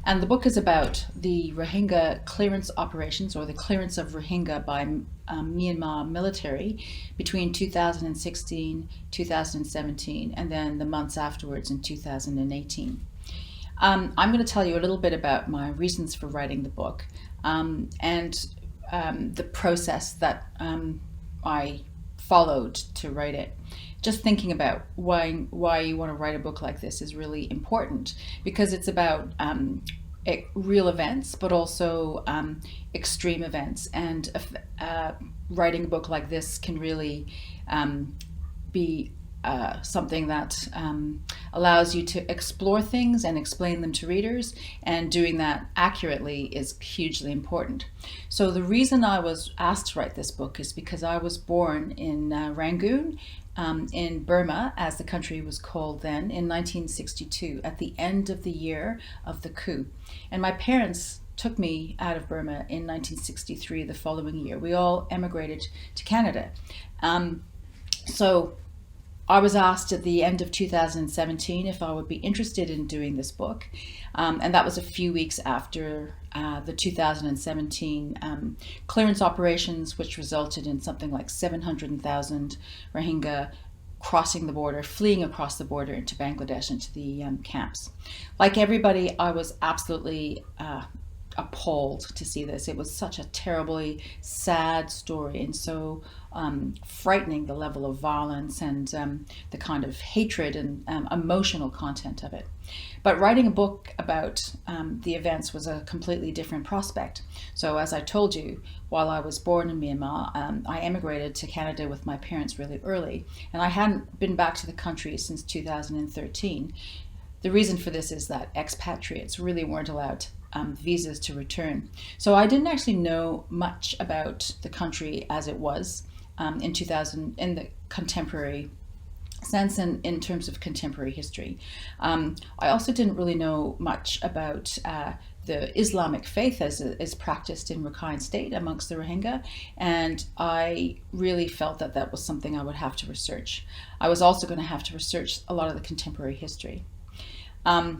And the book is about the Rohingya clearance operations, or the clearance of Rohingya by Myanmar military between 2016, 2017, and then the months afterwards in 2018. I'm going to tell you a little bit about my reasons for writing the book, and the process that I followed to write it. Just thinking about why you want to write a book like this is really important, because it's about real events, but also extreme events. And writing a book like this can really be something that allows you to explore things and explain them to readers, and doing that accurately is hugely important. So the reason I was asked to write this book is because I was born in Rangoon, in Burma, as the country was called then, in 1962, at the end of the year of the coup. And my parents took me out of Burma in 1963, the following year. We all emigrated to Canada. So I was asked at the end of 2017 if I would be interested in doing this book, and that was a few weeks after the 2017 clearance operations, which resulted in something like 700,000 Rohingya crossing the border, fleeing across the border into Bangladesh, into the camps. Like everybody, I was absolutely appalled to see this. It was such a terribly sad story, and so frightening, the level of violence and the kind of hatred and emotional content of it. But writing a book about the events was a completely different prospect. So as I told you, while I was born in Myanmar, I emigrated to Canada with my parents really early, and I hadn't been back to the country since 2013. The reason for this is that expatriates really weren't allowed visas to return. So I didn't actually know much about the country as it was in 2000, in the contemporary sense, and in terms of contemporary history. I also didn't really know much about the Islamic faith as is practiced in Rakhine State amongst the Rohingya, and I really felt that that was something I would have to research. I was also going to have to research a lot of the contemporary history.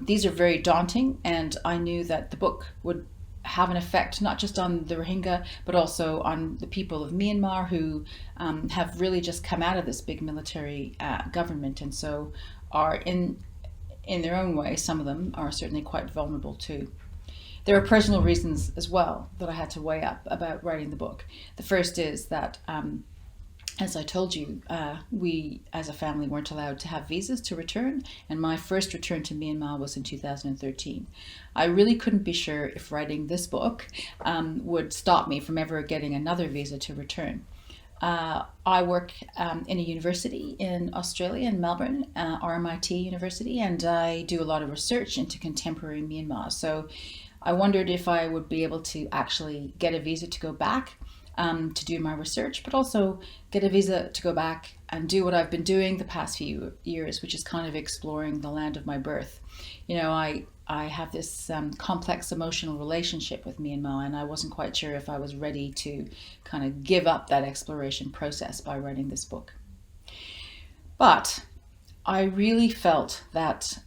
These are very daunting, and I knew that the book would have an effect not just on the Rohingya, but also on the people of Myanmar, who have really just come out of this big military government, and so are in their own way, some of them are certainly quite vulnerable too. There are personal reasons as well that I had to weigh up about writing the book. The first is that as I told you, we as a family weren't allowed to have visas to return, and my first return to Myanmar was in 2013. I really couldn't be sure if writing this book would stop me from ever getting another visa to return. I work in a university in Australia, in Melbourne, RMIT University, and I do a lot of research into contemporary Myanmar. So I wondered if I would be able to actually get a visa to go back to do my research, but also get a visa to go back and do what I've been doing the past few years, which is kind of exploring the land of my birth. You know, I have this complex emotional relationship with Myanmar, and I wasn't quite sure if I was ready to kind of give up that exploration process by writing this book. But I really felt that,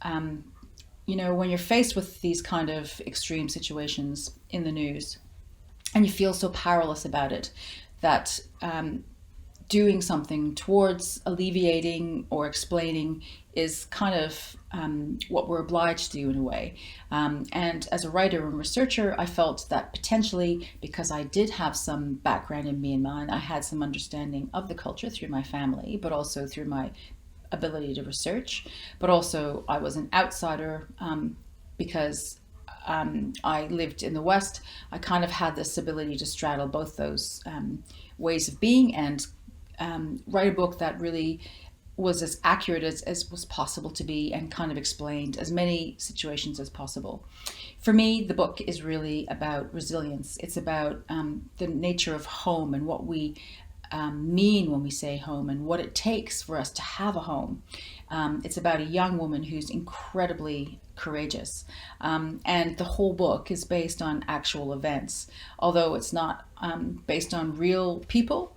when you're faced with these kind of extreme situations in the news, and you feel so powerless about it, that doing something towards alleviating or explaining is kind of what we're obliged to do in a way. And as a writer and researcher, I felt that potentially, because I did have some background in Myanmar and I had some understanding of the culture through my family, but also through my ability to research, but also I was an outsider because I lived in the West. I kind of had this ability to straddle both those ways of being, and write a book that really was as accurate as was possible to be, and kind of explained as many situations as possible. For me, the book is really about resilience. It's about the nature of home and what we mean when we say home, and what it takes for us to have a home. It's about a young woman who's incredibly courageous, and the whole book is based on actual events. Although it's not based on real people,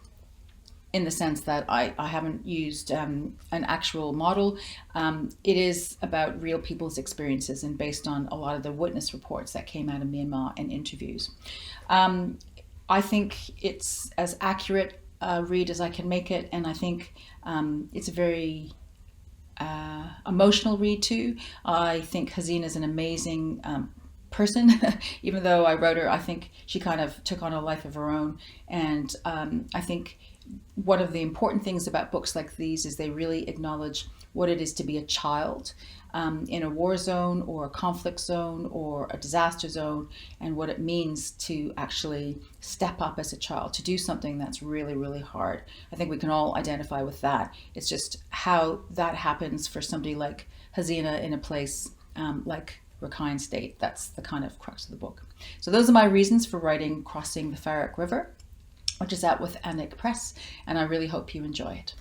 in the sense that I haven't used an actual model. It is about real people's experiences and based on a lot of the witness reports that came out of Myanmar and interviews. I think it's as accurate a read as I can make it, and I think it's a very emotional read too. I think Hasina is an amazing person. Even though I wrote her, I think she kind of took on a life of her own. And I think one of the important things about books like these is they really acknowledge what it is to be a child in a war zone or a conflict zone or a disaster zone, and what it means to actually step up as a child, to do something that's really, really hard. I think we can all identify with that. It's just how that happens for somebody like Hasina in a place like Rakhine State. That's the kind of crux of the book. So those are my reasons for writing Crossing the Farak River, which is out with Anik Press, and I really hope you enjoy it.